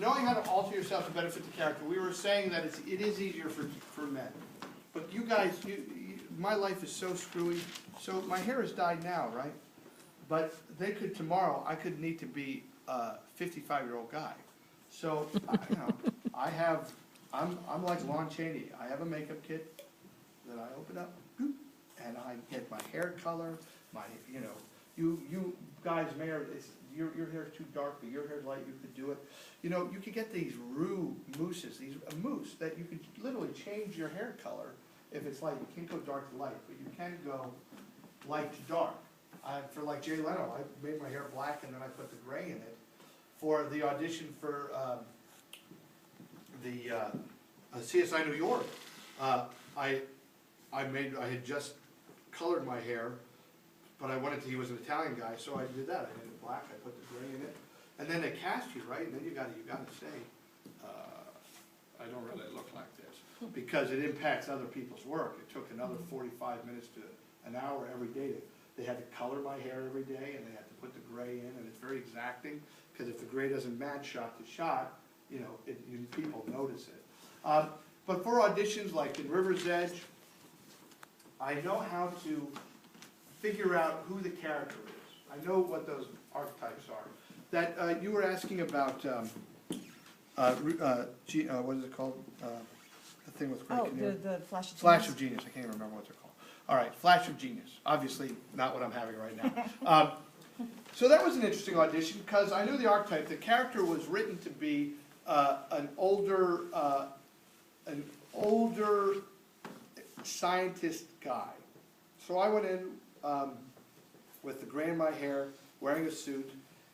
knowing how to alter yourself to benefit the character, we were saying that it is easier for men. But you guys, my life is so screwy. So my hair is dyed now, right? But they could tomorrow. I could need to be a 55-year-old guy. So you know, I'm like Lon Chaney. I have a makeup kit that I open up, and I get my hair color. You guys may have, your hair is too dark, but your hair is light. You could do it. You know, you could get these mousses, a mousse that you could literally change your hair color if it's light. You can't go dark to light, but you can go light to dark. For like Jay Leno, I made my hair black and then I put the gray in it. For the audition for the CSI New York, I had just colored my hair, but I wanted to, he was an Italian guy, so I did that. I did it black, I put the gray in it. And then they cast you, right? And then you gotta say, I don't really look like this. Because it impacts other people's work. It took another 45 minutes to an hour every day. They had to color my hair every day, and they had to put the gray in, and it's very exacting, because if the gray doesn't match shot to shot, you know, people notice it. But for auditions like in River's Edge, I know how to figure out who the character is. I know what those archetypes are. That you were asking about, what is it called? The thing with Greg Kinnear. The Flash of Genius. Flash of Genius. I can't even remember what they're called. All right, Flash of Genius. Obviously not what I'm having right now. So that was an interesting audition because I knew the archetype. The character was written to be an older scientist guy. So I went in with the gray in my hair, wearing a suit,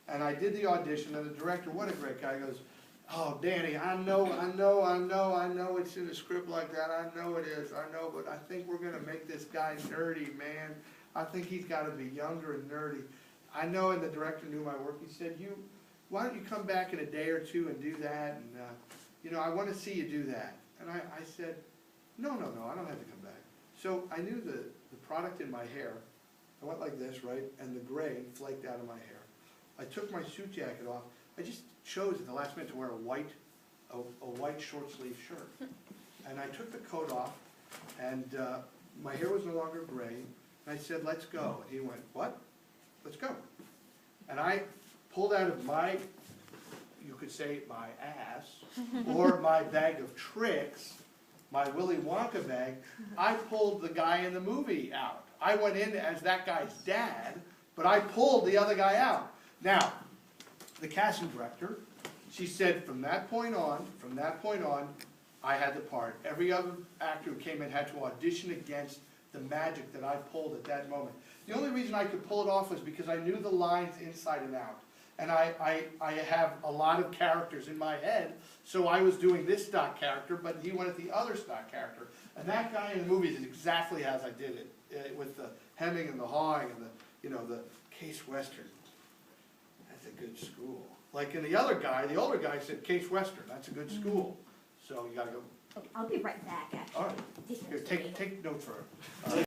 and I did the audition. And the director, what a great guy, goes, "Oh, Danny, I know it's in a script like that. I know it is. I know, but I think we're gonna make this guy nerdy, man. I think he's got to be younger and nerdy." I know, and the director knew my work. He said, "Why don't you come back in a day or two and do that? And you know, I want to see you do that." And I said, "No, I don't have to come back." So I knew the product in my hair. I went like this, right, and the gray flaked out of my hair. I took my suit jacket off. I just chose at the last minute to wear a white short sleeve shirt. And I took the coat off, and my hair was no longer gray. And I said, "Let's go." And he went, "What?" "Let's go." And I pulled out of my, you could say my ass, or my bag of tricks, my Willy Wonka bag, I pulled the guy in the movie out. I went in as that guy's dad, but I pulled the other guy out. Now, the casting director, she said from that point on, I had the part. Every other actor who came in had to audition against the magic that I pulled at that moment. The only reason I could pull it off was because I knew the lines inside and out. And I have a lot of characters in my head, so I was doing this stock character, but he wanted the other stock character. And that guy in the movie is exactly as I did it, with the hemming and the hawing and the Case Western. That's a good school. Like in the other guy, the older guy said Case Western. That's a good school. So you got to go. Okay, I'll be right back, actually. All right. Here, take notes for her.